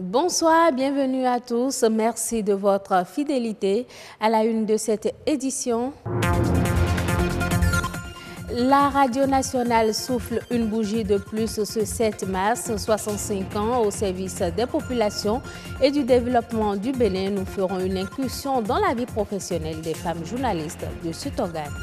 Bonsoir, bienvenue à tous. Merci de votre fidélité à la une de cette édition. La Radio nationale souffle une bougie de plus ce 7 mars, 65 ans au service des populations et du développement du Bénin. Nous ferons une incursion dans la vie professionnelle des femmes journalistes de cet organe.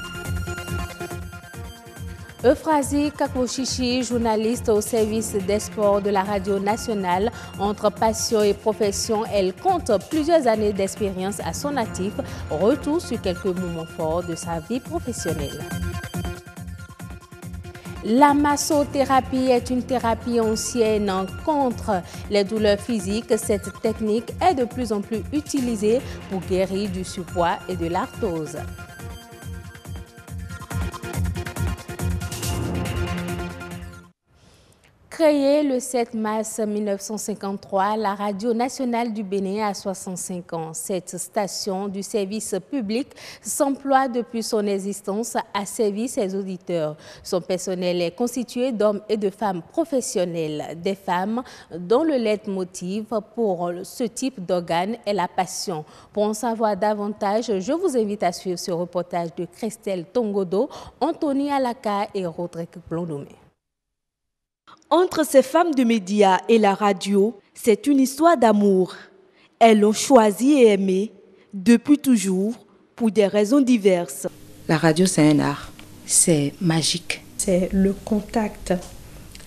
Euphrasie Kakoshishi, journaliste au service des sports de la Radio nationale. Entre passion et profession, elle compte plusieurs années d'expérience à son actif. Retour sur quelques moments forts de sa vie professionnelle. La massothérapie est une thérapie ancienne contre les douleurs physiques. Cette technique est de plus en plus utilisée pour guérir du surpoids et de l'arthrose. Créée le 7 mars 1953, la Radio nationale du Bénin a 65 ans. Cette station du service public s'emploie depuis son existence à servir ses auditeurs. Son personnel est constitué d'hommes et de femmes professionnels, des femmes dont le leitmotiv pour ce type d'organe est la passion. Pour en savoir davantage, je vous invite à suivre ce reportage de Christelle Tongodo, Anthony Alaka et Rodrigue Blondomé. Entre ces femmes de médias et la radio, c'est une histoire d'amour. Elles ont choisi et aimé, depuis toujours, pour des raisons diverses. La radio, c'est un art. C'est magique. C'est le contact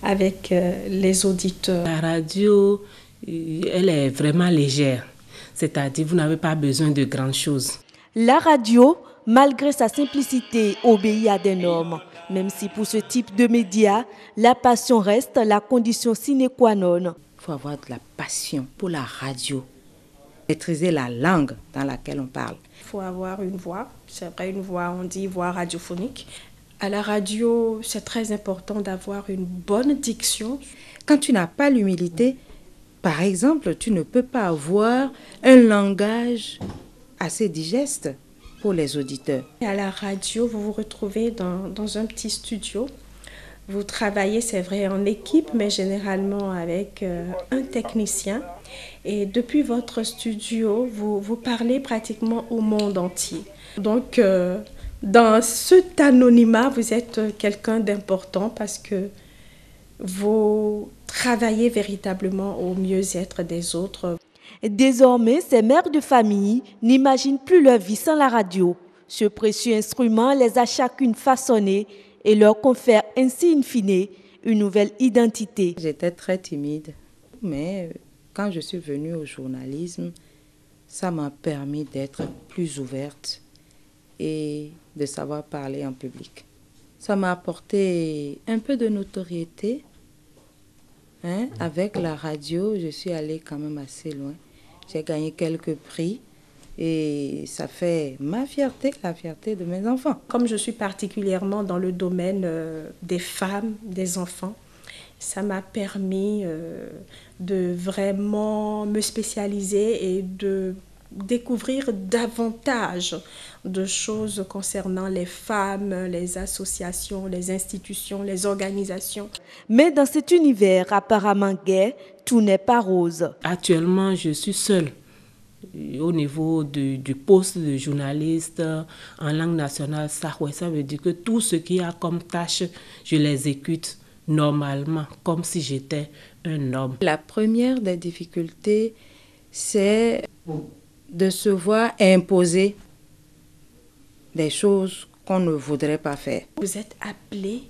avec les auditeurs. La radio, elle est vraiment légère. C'est-à-dire, vous n'avez pas besoin de grandes choses. La radio, malgré sa simplicité, obéit à des normes. Même si pour ce type de médias, la passion reste la condition sine qua non. Il faut avoir de la passion pour la radio. Maîtriser la langue dans laquelle on parle. Il faut avoir une voix, c'est vrai, une voix, on dit voix radiophonique. À la radio, c'est très important d'avoir une bonne diction. Quand tu n'as pas l'humilité, par exemple, tu ne peux pas avoir un langage assez digeste pour les auditeurs. À la radio, vous vous retrouvez dans un petit studio. Vous travaillez, c'est vrai, en équipe, mais généralement avec un technicien. Et depuis votre studio, vous parlez pratiquement au monde entier. Donc, dans cet anonymat, vous êtes quelqu'un d'important parce que vous travaillez véritablement au mieux-être des autres. Désormais, ces mères de famille n'imaginent plus leur vie sans la radio. Ce précieux instrument les a chacune façonnées et leur confère ainsi in fine une nouvelle identité. J'étais très timide, mais quand je suis venue au journalisme, ça m'a permis d'être plus ouverte et de savoir parler en public. Ça m'a apporté un peu de notoriété. Avec la radio, je suis allée quand même assez loin. J'ai gagné quelques prix et ça fait ma fierté, la fierté de mes enfants. Comme je suis particulièrement dans le domaine des femmes, des enfants, ça m'a permis de vraiment me spécialiser et de découvrir davantage de choses concernant les femmes, les associations, les institutions, les organisations. Mais dans cet univers apparemment gai, tout n'est pas rose. Actuellement, je suis seule au niveau du poste de journaliste en langue nationale. Ça veut dire que tout ce qu'il y a comme tâche, je l'exécute normalement, comme si j'étais un homme. La première des difficultés, c'est de se voir imposer des choses qu'on ne voudrait pas faire. Vous êtes appelé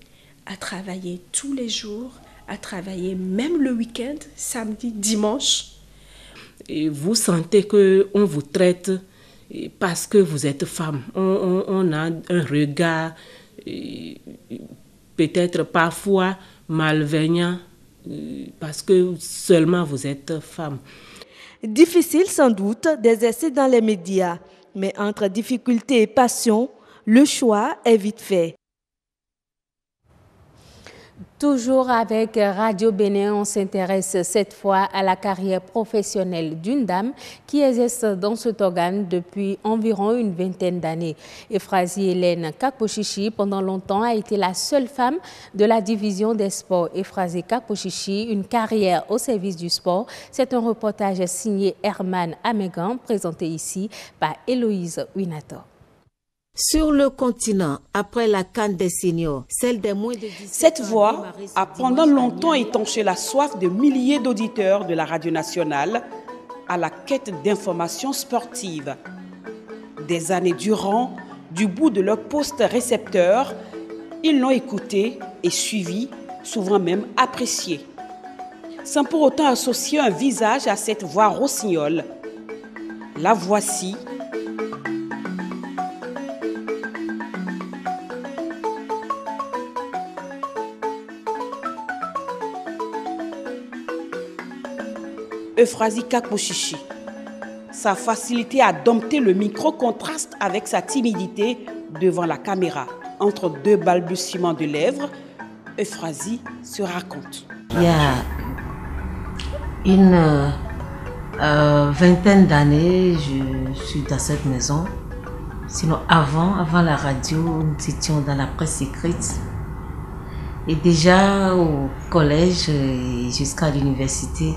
à travailler tous les jours, à travailler même le week-end, samedi, dimanche. Et vous sentez qu'on vous traite parce que vous êtes femme. On a un regard peut-être parfois malveillant parce que seulement vous êtes femme. Difficile sans doute d'exercer dans les médias, mais entre difficulté et passion, le choix est vite fait. Toujours avec Radio Bénin, on s'intéresse cette fois à la carrière professionnelle d'une dame qui exerce dans cet organe depuis environ une vingtaine d'années. Euphrasie Hélène Kakpochichi, pendant longtemps, a été la seule femme de la division des sports. Euphrasie Kakpochichi, une carrière au service du sport. C'est un reportage signé Herman Amegan, présenté ici par Héloïse Winator. Sur le continent, après la CAN des seniors, celle des moins de 17 ans... Cette voix a pendant longtemps étanché la soif de milliers d'auditeurs de la radio nationale à la quête d'informations sportives. Des années durant, du bout de leur poste récepteur, ils l'ont écouté et suivi, souvent même apprécié. Sans pour autant associer un visage à cette voix rossignole. La voici. Euphrasie Kakpochichi. Sa facilité à dompter le micro contraste avec sa timidité devant la caméra. Entre deux balbutiements de lèvres, Euphrasie se raconte. Il y a une vingtaine d'années, je suis dans cette maison. Sinon, avant la radio, nous étions dans la presse écrite. Et déjà au collège et jusqu'à l'université,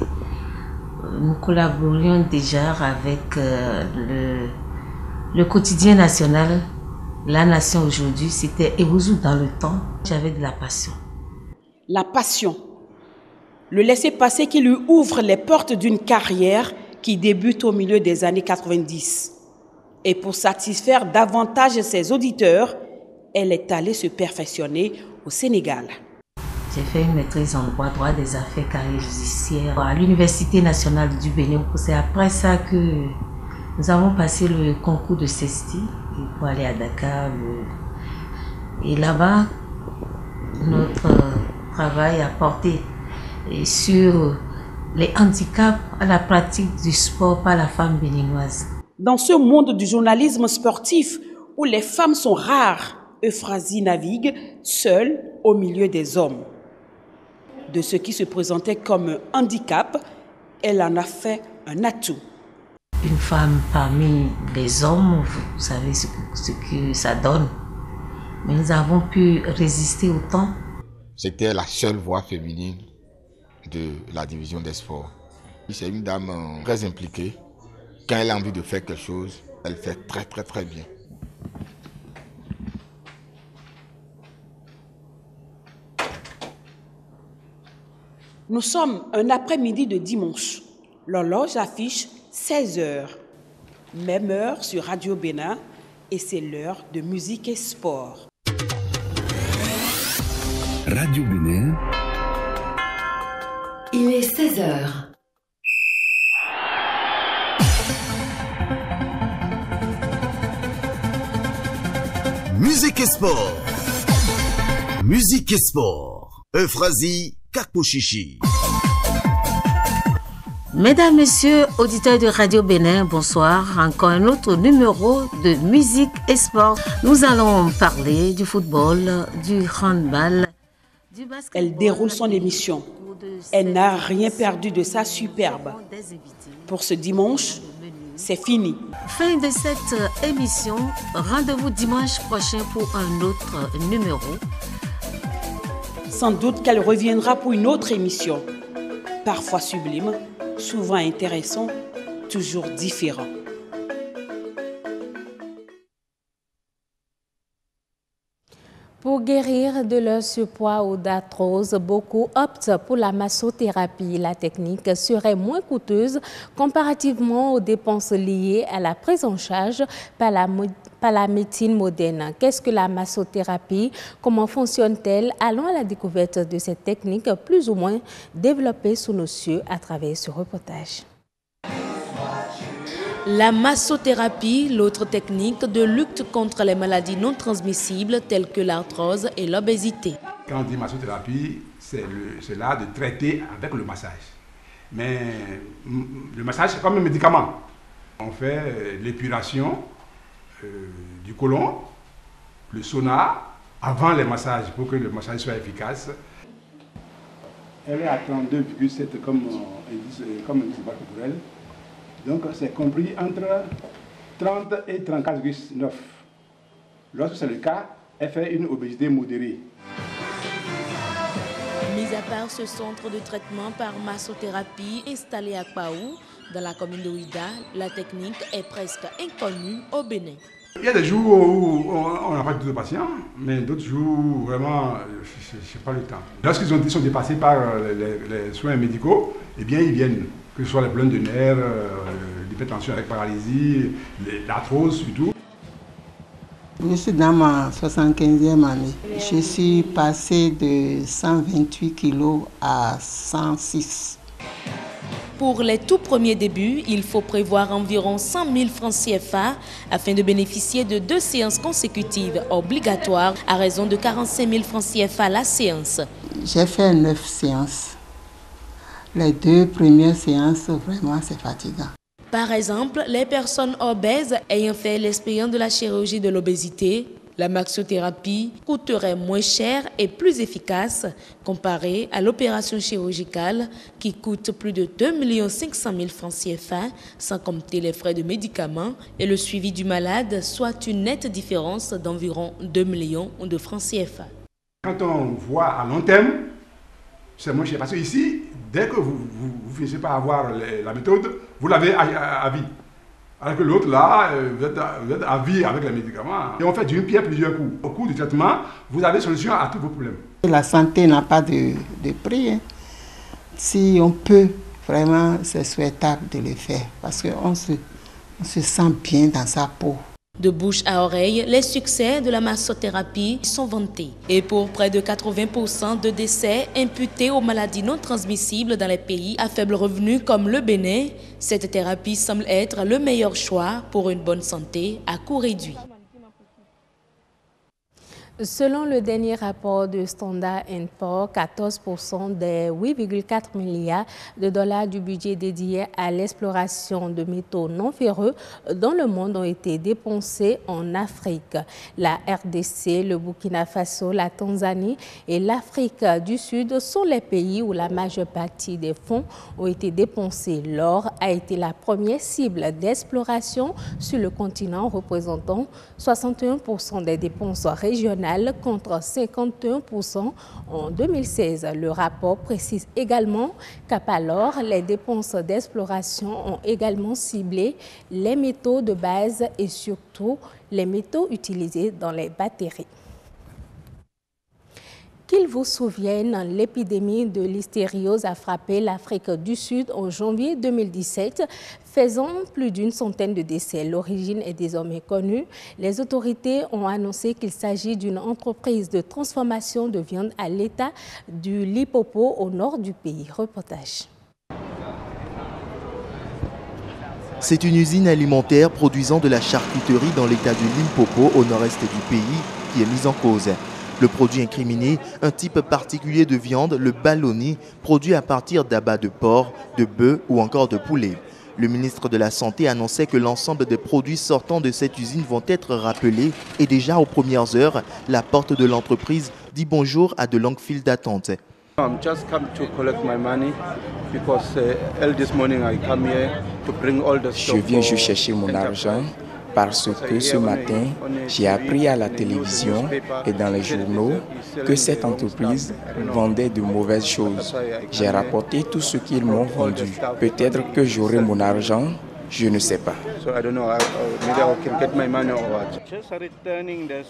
nous collaborions déjà avec le quotidien national, La Nation aujourd'hui. C'était Ewouzou dans le temps. J'avais de la passion. La passion. Le laisser-passer qui lui ouvre les portes d'une carrière qui débute au milieu des années 90. Et pour satisfaire davantage ses auditeurs, elle est allée se perfectionner au Sénégal. J'ai fait une maîtrise en droit des affaires carrière judiciaire à l'Université nationale du Bénin. C'est après ça que nous avons passé le concours de CESTI pour aller à Dakar. Et là-bas, notre travail a porté sur les handicaps à la pratique du sport par la femme béninoise. Dans ce monde du journalisme sportif où les femmes sont rares, Euphrasie navigue seule au milieu des hommes. De ce qui se présentait comme un handicap, elle en a fait un atout. Une femme parmi les hommes, vous savez ce que ça donne. Mais nous avons pu résister au temps. C'était la seule voix féminine de la division des sports. C'est une dame très impliquée. Quand elle a envie de faire quelque chose, elle fait très bien. Nous sommes un après-midi de dimanche. L'horloge affiche 16h. Même heure sur Radio Bénin et c'est l'heure de musique et sport. Radio Bénin. Il est 16h. Musique et sport. Musique et sport. Euphrasie Kakpochichi. Mesdames, Messieurs, auditeurs de Radio Bénin, bonsoir. Encore un autre numéro de musique et sport. Nous allons parler du football, du handball, du basketball. Elle déroule son émission. Elle n'a rien perdu de sa superbe. Pour ce dimanche, c'est fini. Fin de cette émission. Rendez-vous dimanche prochain pour un autre numéro. Sans doute qu'elle reviendra pour une autre émission. Parfois sublime, souvent intéressant, toujours différent. Pour guérir de leur surpoids ou d'arthrose, beaucoup optent pour la massothérapie. La technique serait moins coûteuse comparativement aux dépenses liées à la prise en charge par la médecine moderne. Qu'est-ce que la massothérapie? Comment fonctionne-t-elle? Allons à la découverte de cette technique plus ou moins développée sous nos cieux à travers ce reportage. La massothérapie, l'autre technique de lutte contre les maladies non transmissibles telles que l'arthrose et l'obésité. Quand on dit massothérapie, c'est là de traiter avec le massage. Mais le massage, c'est comme un médicament. On fait l'épuration du côlon, le sauna, avant les massages, pour que le massage soit efficace. Elle est à 32,7 comme indice corporel. Donc c'est compris entre 30 et 34,9. Lorsque c'est le cas, elle fait une obésité modérée. Mis à part ce centre de traitement par massothérapie installé à Kpaou, dans la commune de Ouida, la technique est presque inconnue au Bénin. Il y a des jours où on n'a pas de patients, mais d'autres jours, vraiment, je n'ai pas le temps. Lorsqu'ils sont dépassés par les soins médicaux, eh bien, ils viennent, que ce soit les problèmes de nerfs, l'hypertension avec paralysie, l'arthrose surtout. Je suis dans ma 75e année. Je suis passée de 128 kilos à 106. Pour les tout premiers débuts, il faut prévoir environ 100 000 francs CFA afin de bénéficier de 2 séances consécutives obligatoires à raison de 45 000 francs CFA la séance. J'ai fait 9 séances. Les 2 premières séances, vraiment, c'est fatigant. Par exemple, les personnes obèses ayant fait l'expérience de la chirurgie de l'obésité, la maxothérapie coûterait moins cher et plus efficace comparée à l'opération chirurgicale qui coûte plus de 2 500 000 francs CFA, sans compter les frais de médicaments et le suivi du malade, soit une nette différence d'environ 2 millions de francs CFA. Quand on voit à long terme, c'est moins cher parce que ici, dès que vous finissez par avoir la méthode, vous l'avez à vie. Alors que l'autre, là, vous êtes à vie avec les médicaments. Et on fait d'une pierre plusieurs coups. Au cours du traitement, vous avez solution à tous vos problèmes. La santé n'a pas de prix. Hein. Si on peut, vraiment, c'est souhaitable de le faire. Parce qu'on se sent bien dans sa peau. De bouche à oreille, les succès de la massothérapie sont vantés. Et pour près de 80% de décès imputés aux maladies non transmissibles dans les pays à faible revenu comme le Bénin, cette thérapie semble être le meilleur choix pour une bonne santé à coût réduit. Selon le dernier rapport de Standard & Poor's, 14% des 8,4 milliards de dollars du budget dédié à l'exploration de métaux non ferreux dans le monde ont été dépensés en Afrique. La RDC, le Burkina Faso, la Tanzanie et l'Afrique du Sud sont les pays où la majeure partie des fonds ont été dépensés. L'or a été la première cible d'exploration sur le continent, représentant 61% des dépenses régionales contre 51% en 2016. Le rapport précise également qu'à Palor, les dépenses d'exploration ont également ciblé les métaux de base et surtout les métaux utilisés dans les batteries. Qu'il vous souvienne, l'épidémie de l'hystériose a frappé l'Afrique du Sud en janvier 2017, faisant plus d'une centaine de décès. L'origine est désormais connue. Les autorités ont annoncé qu'il s'agit d'une entreprise de transformation de viande à l'état du Limpopo au nord du pays. Reportage. C'est une usine alimentaire produisant de la charcuterie dans l'état du Limpopo au nord-est du pays qui est mise en cause. Le produit incriminé, un type particulier de viande, le baloni, produit à partir d'abats de porc, de bœuf ou encore de poulet. Le ministre de la Santé annonçait que l'ensemble des produits sortant de cette usine vont être rappelés et déjà aux premières heures, la porte de l'entreprise dit bonjour à de longues files d'attente. Je viens juste chercher mon argent parce que ce matin, j'ai appris à la télévision et dans les journaux que cette entreprise vendait de mauvaises choses. J'ai rapporté tout ce qu'ils m'ont vendu. Peut-être que j'aurai mon argent, je ne sais pas.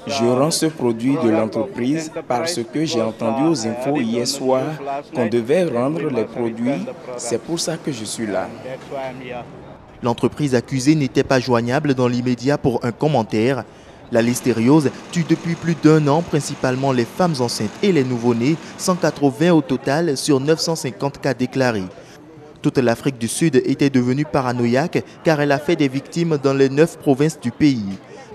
Je rends ce produit de l'entreprise parce que j'ai entendu aux infos hier soir qu'on devait rendre les produits. C'est pour ça que je suis là. L'entreprise accusée n'était pas joignable dans l'immédiat pour un commentaire. La listériose tue depuis plus d'1 an principalement les femmes enceintes et les nouveau-nés, 180 au total sur 950 cas déclarés. Toute l'Afrique du Sud était devenue paranoïaque car elle a fait des victimes dans les 9 provinces du pays.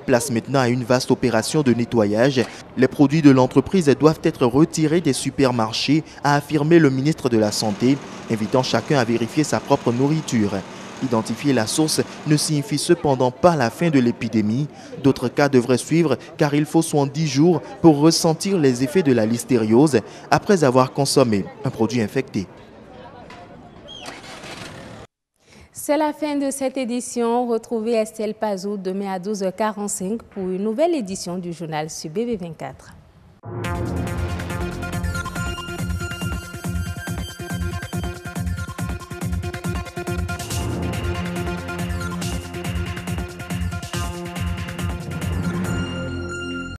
Place maintenant à une vaste opération de nettoyage. Les produits de l'entreprise doivent être retirés des supermarchés, a affirmé le ministre de la Santé, invitant chacun à vérifier sa propre nourriture. Identifier la source ne signifie cependant pas la fin de l'épidémie. D'autres cas devraient suivre car il faut 70 jours pour ressentir les effets de la listériose après avoir consommé un produit infecté. C'est la fin de cette édition. Retrouvez Estelle Pazou demain à 12h45 pour une nouvelle édition du journal sur BB24.